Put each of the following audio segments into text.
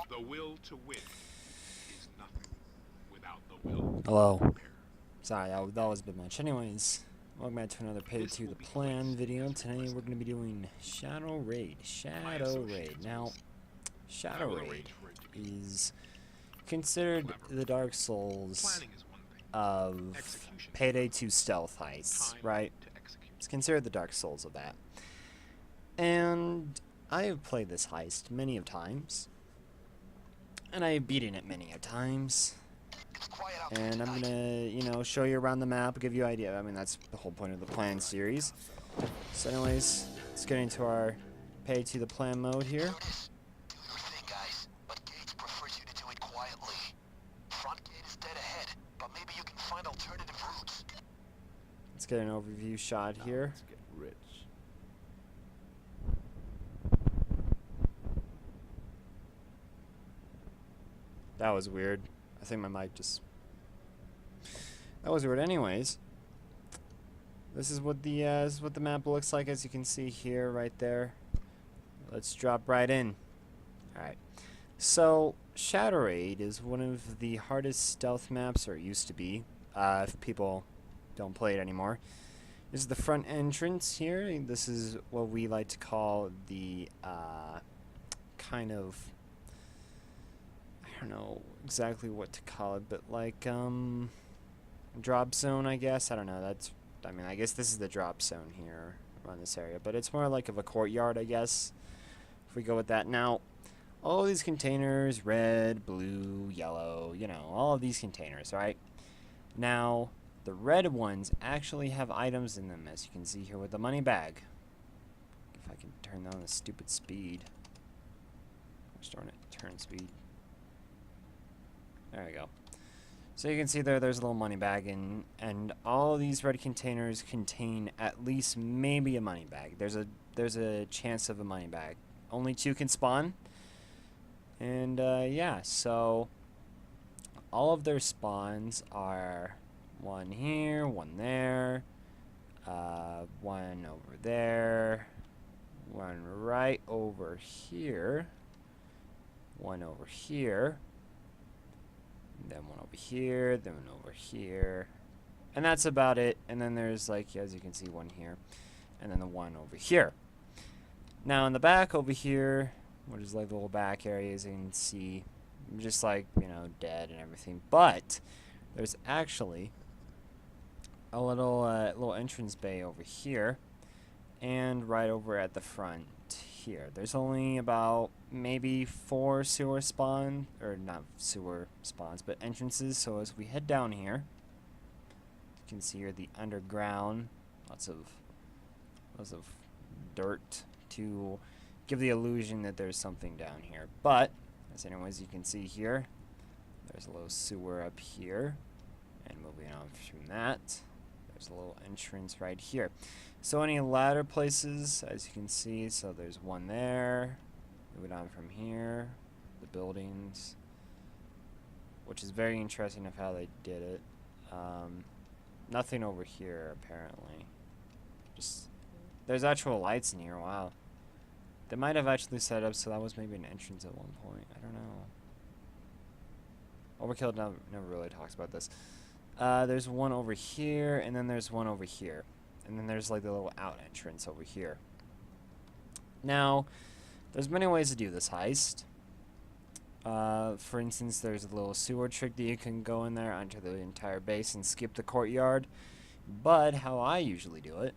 The will to win is nothing without the will Hello. to prepare. Sorry, that was a bit much. Anyways, welcome back to another Payday This 2 will The be Plan placed video. as Today we're requested. going to be doing Shadow Raid. My Shadow Raid. associates will Now, see. I Shadow will Raid arrange for it to be is considered clever. the Dark Souls Planning is one thing. of Execution is Payday another. 2 stealth heists, Time right? to execute. It's considered the Dark Souls of that. And I have played this heist many of times. And I have beaten it many of times. And I'm gonna, show you around the map, give you an idea. I mean, that's the whole point of the Plan series. So anyways, let's get into our Pay to the Plan mode here. Do your thing, guys, but Gates prefers you to do it quietly. Front gate is dead ahead, but maybe you can find alternative routes. Let's get an overview shot here. Let's get rich. That was weird. I think my mic just... That was weird. Anyways, this is what the map looks like, as you can see here, right there. Let's drop right in. All right. So Shadow Raid is one of the hardest stealth maps, or it used to be. If people don't play it anymore. This is the front entrance here. This is what we like to call the kind of, I don't know exactly what to call it, but like drop zone, I guess. I don't know. I guess this is the drop zone here around this area, but it's more like of a courtyard, I guess, if we go with that. Now, all of these containers, red, blue, yellow, all of these containers, right? Now, the red ones actually have items in them, as you can see here with the money bag. If I can turn down the stupid speed. Gosh darn it, turn speed. There we go. So you can see there's a little money bag, and all these red containers contain at least maybe a money bag. There's a chance of a money bag. Only 2 can spawn. And yeah, so all of their spawns are one here, one there, one over there, one right over here, one over here, then one over here, then one over here, and that's about it. And then there's, like, as you can see, one here, and then the one over here. Now in the back over here, which is like the little back areas, you can see just like, dead and everything, but there's actually a little entrance bay over here, and right over at the front here. There's only about maybe 4 sewer spawn, or not sewer spawns, but entrances. So as we head down here, you can see here the underground, lots of dirt to give the illusion that there's something down here. But as anyways, you can see here, there's a little sewer up here, and moving on from that, there's a little entrance right here. So any ladder places, as you can see, so there's one there. Moving on from here, the buildings, which is very interesting of how they did it. Nothing over here apparently. Just there's actual lights in here. Wow. They might have actually set up so that was maybe an entrance at one point. I don't know. Overkill never really talks about this. There's one over here, and then there's one over here. And then there's like the little out entrance over here. Now, there's many ways to do this heist. For instance, there's a little sewer trick that you can go in there onto the entire base and skip the courtyard. But how I usually do it,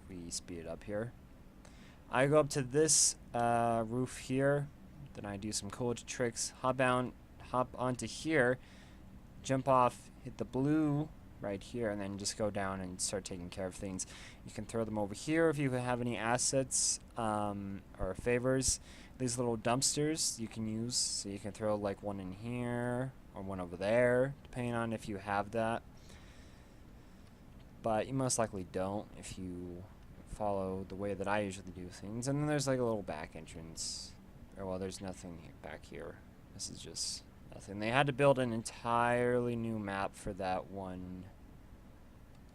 if we speed it up here, I go up to this roof here, then I do some cool tricks, hop onto here, jump off, hit the blue right here, and then just go down and start taking care of things. You can throw them over here if you have any assets or favors. These little dumpsters you can use, so you can throw like one in here or one over there, depending on if you have that. But you most likely don't if you follow the way that I usually do things. And then there's like a little back entrance. Or, well, there's nothing back here. This is just nothing. They had to build an entirely new map for that one.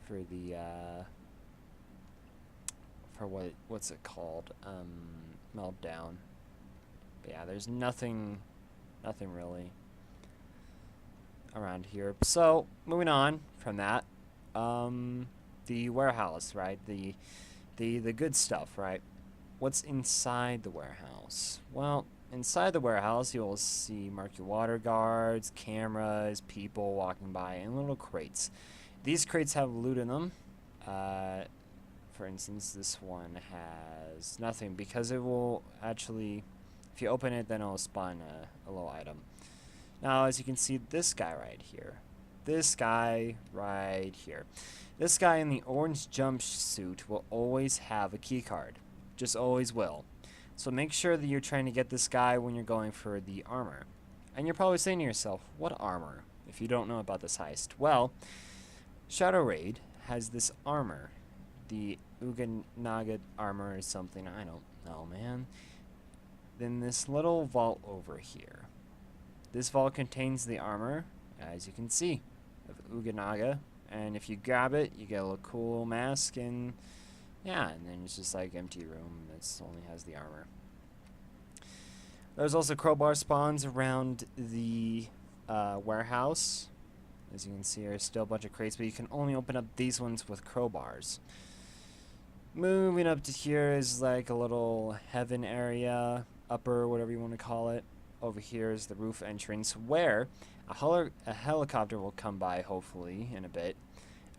For the for what's it called? Meltdown. But yeah, there's nothing Nothing really around here. So, moving on from that, the warehouse, right? The good stuff, right? What's inside the warehouse? Well, inside the warehouse, you'll see murky water guards, cameras, people walking by, and little crates. These crates have loot in them. For instance, this one has nothing because it will actually, if you open it, then it'll spawn a little item. Now, as you can see, this guy right here. This guy right here. This guy in the orange jumpsuit will always have a key card. Just always will. So make sure that you're trying to get this guy when you're going for the armor. And you're probably saying to yourself, what armor? If you don't know about this heist. Well, Shadow Raid has this armor. The Uganaga armor is something, I don't know, man. Then this little vault over here. This vault contains the armor, as you can see, of Uganaga. And if you grab it, you get a little cool mask, and yeah, and then it's just like empty room that only has the armor. There's also crowbar spawns around the warehouse. As you can see, there's still a bunch of crates, but you can only open up these ones with crowbars. Moving up to here is like a little heaven area, upper, whatever you want to call it. Over here is the roof entrance where a helicopter will come by, hopefully, in a bit,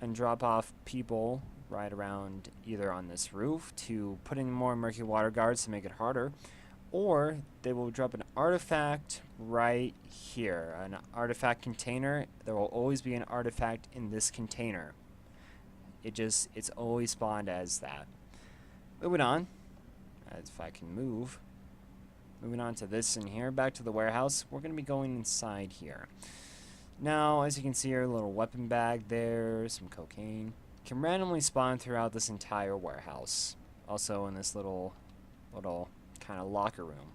and drop off people right around either on this roof to put in more murky water guards to make it harder, or they will drop an artifact right here, an artifact container. There will always be an artifact in this container. It's always spawned as that. Moving on, if I can move. Moving on to this in here, back to the warehouse. We're going to be going inside here. Now, as you can see here, a little weapon bag there, some cocaine. Can randomly spawn throughout this entire warehouse. Also in this little kind of locker room.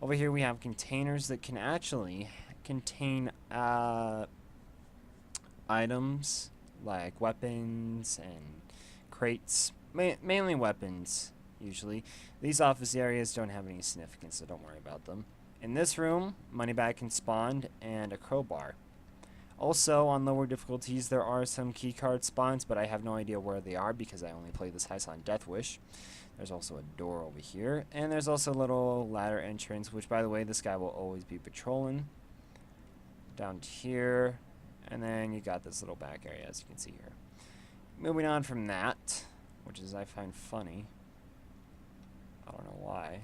Over here we have containers that can actually contain items like weapons and crates, mainly weapons usually. These office areas don't have any significance, so don't worry about them. In this room, money bag can spawn and a crowbar. Also, on lower difficulties, there are some keycard spawns, but I have no idea where they are because I only played this heist on Death Wish. There's also a door over here, and there's also a little ladder entrance, which, by the way, this guy will always be patrolling. Down to here, and then you got this little back area, as you can see here. Moving on from that, which is I find funny. I don't know why.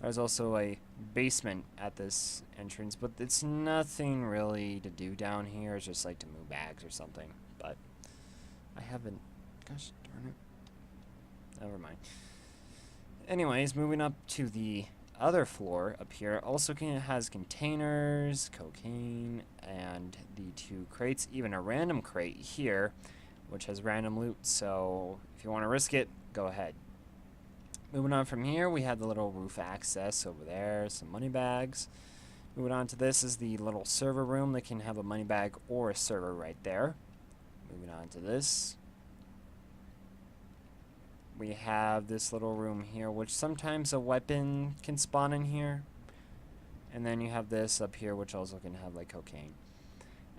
There's also a basement at this entrance, but it's nothing really to do down here. It's just like to move bags or something. But I haven't. Gosh darn it. Never mind. Anyways, moving up to the other floor up here. Also has containers, cocaine, and the 2 crates. Even a random crate here, which has random loot. So if you want to risk it, go ahead. Moving on from here, we have the little roof access over there, some money bags. Moving on to this is the little server room that can have a money bag or a server right there. Moving on to this. We have this little room here, which sometimes a weapon can spawn in here. And then you have this up here, which also can have like cocaine.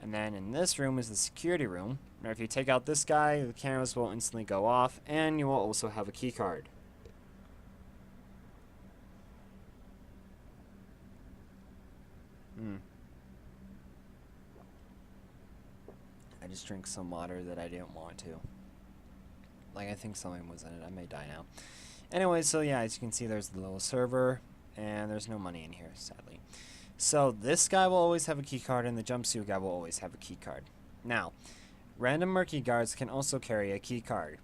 And then in this room is the security room. Now if you take out this guy, the cameras will instantly go off, and you will also have a key card. I just drank some water that I didn't want to. Like, I think something was in it. I may die now. Anyway, so yeah, as you can see, there's the little server, and there's no money in here, sadly. So this guy will always have a key card, and the jumpsuit guy will always have a key card. Now, random murky guards can also carry a key card.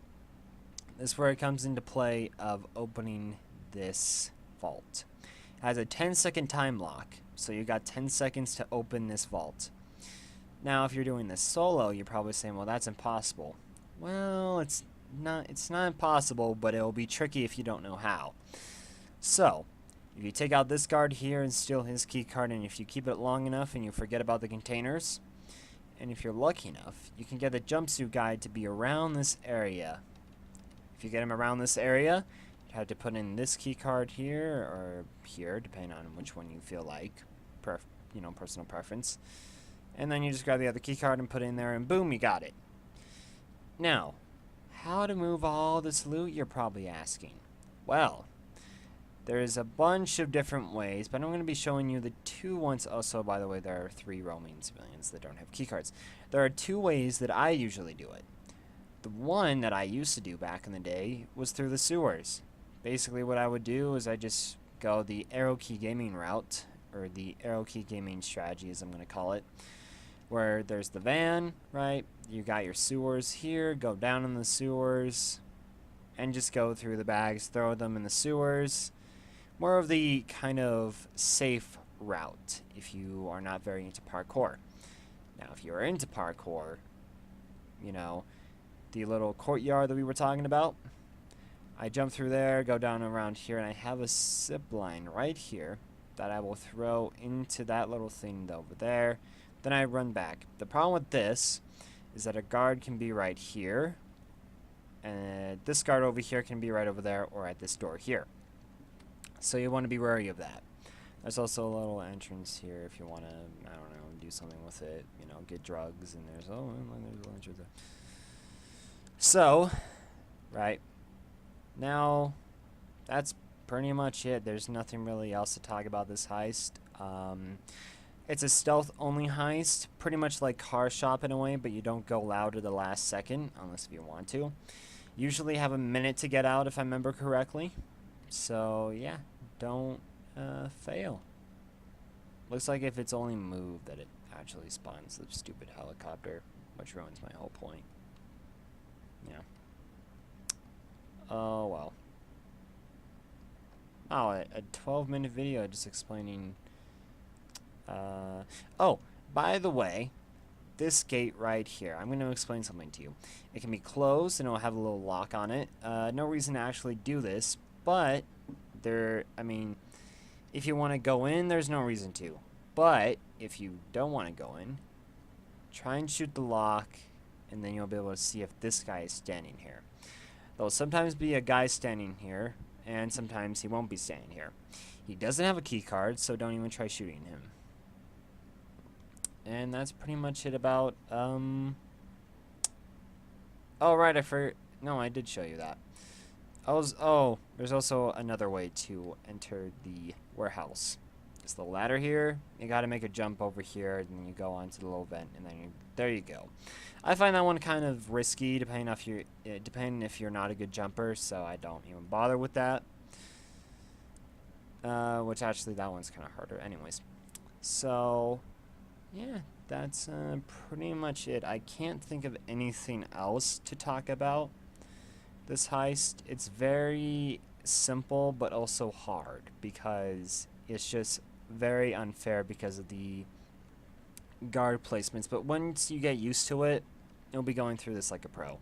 This is where it comes into play of opening this vault. It has a 10-second time lock, so you got 10 seconds to open this vault. Now, if you're doing this solo, you're probably saying, well, that's impossible. Well, it's not impossible, but it'll be tricky if you don't know how. So, if you take out this guard here and steal his key card, and if you keep it long enough and you forget about the containers, and if you're lucky enough, you can get the jumpsuit guy to be around this area. If you get him around this area, have to put in this key card here or here, depending on which one you feel like, personal preference. And then you just grab the other key card and put it in there, and boom, you got it. Now, how to move all this loot, you're probably asking. Well, there's a bunch of different ways, but I'm going to be showing you the 2 ones. Also, by the way, there are 3 roaming civilians that don't have keycards. There are 2 ways that I usually do it. The one that I used to do back in the day was through the sewers. Basically, what I would do is I just go the arrow key gaming route, or the arrow key gaming strategy, as I'm going to call it, where there's the van, right? You got your sewers here, go down in the sewers, and just go through the bags, throw them in the sewers. More of the kind of safe route if you are not very into parkour. Now, if you are into parkour, you know, the little courtyard that we were talking about, I jump through there, go down around here, and I have a zip line right here that I will throw into that little thing over there. Then I run back. The problem with this is that a guard can be right here, and this guard over here can be right over there or at this door here. So you want to be wary of that. There's also a little entrance here if you want to, I don't know, do something with it, get drugs, and there's a little entrance there. So, right, now, that's pretty much it. There's nothing really else to talk about this heist. It's a stealth-only heist, pretty much like Car Shop in a way, but you don't go loud at the last second, unless if you want to. Usually have a minute to get out, if I remember correctly. So, yeah, don't fail. Looks like if it's only moved that it actually spawns the stupid helicopter, which ruins my whole point. Yeah. Oh, well. Oh, a 12-minute video just explaining... oh, by the way, this gate right here, I'm going to explain something to you. It can be closed, and it'll have a little lock on it. No reason to actually do this, but if you want to go in, there's no reason to. But if you don't want to go in, try and shoot the lock, and then you'll be able to see if this guy is standing here. There'll sometimes be a guy standing here, and sometimes he won't be standing here. He doesn't have a key card, so don't even try shooting him. And that's pretty much it about, oh, right, no, I did show you that. Oh, there's also another way to enter the warehouse. It's the ladder here. You gotta make a jump over here, and then you go onto the little vent, and then there you go. I find that one kind of risky, depending if you're not a good jumper, so I don't even bother with that. Which actually, that one's kind of harder. Anyways, so yeah, that's pretty much it. I can't think of anything else to talk about this heist. It's very simple, but also hard, because it's just very unfair because of the guard placements. But once you get used to it, you'll be going through this like a pro.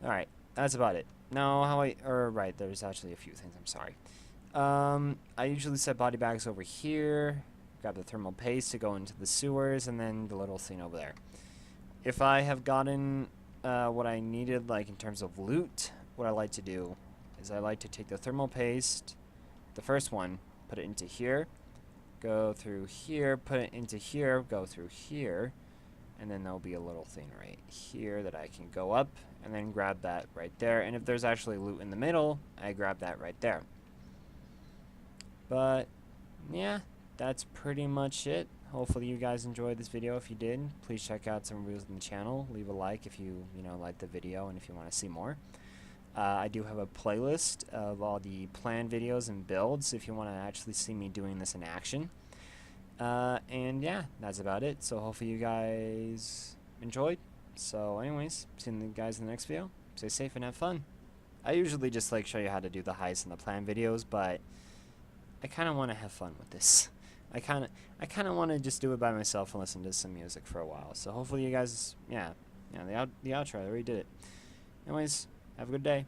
Alright, that's about it. Now, right, there's actually a few things, I'm sorry. I usually set body bags over here, grab the thermal paste to go into the sewers, and then the little thing over there. If I have gotten what I needed, like in terms of loot, what I like to do is I like to take the thermal paste, the first one, put it into here, go through here, put it into here, go through here, and then there'll be a little thing right here that I can go up and then grab that right there. And if there's actually loot in the middle, I grab that right there. But yeah, that's pretty much it. Hopefully you guys enjoyed this video. If you did, please check out some reviews on the channel. Leave a like if you like the video and if you want to see more. I do have a playlist of all the planned videos and builds if you want to actually see me doing this in action. And yeah, that's about it. So hopefully you guys enjoyed. So anyways, see you guys in the next video. Stay safe and have fun. I usually just show you how to do the heist and the plan videos, but I kind of want to have fun with this. I kind of want to just do it by myself and listen to some music for a while. So hopefully you guys, the outro, I already did it. Anyways, have a good day.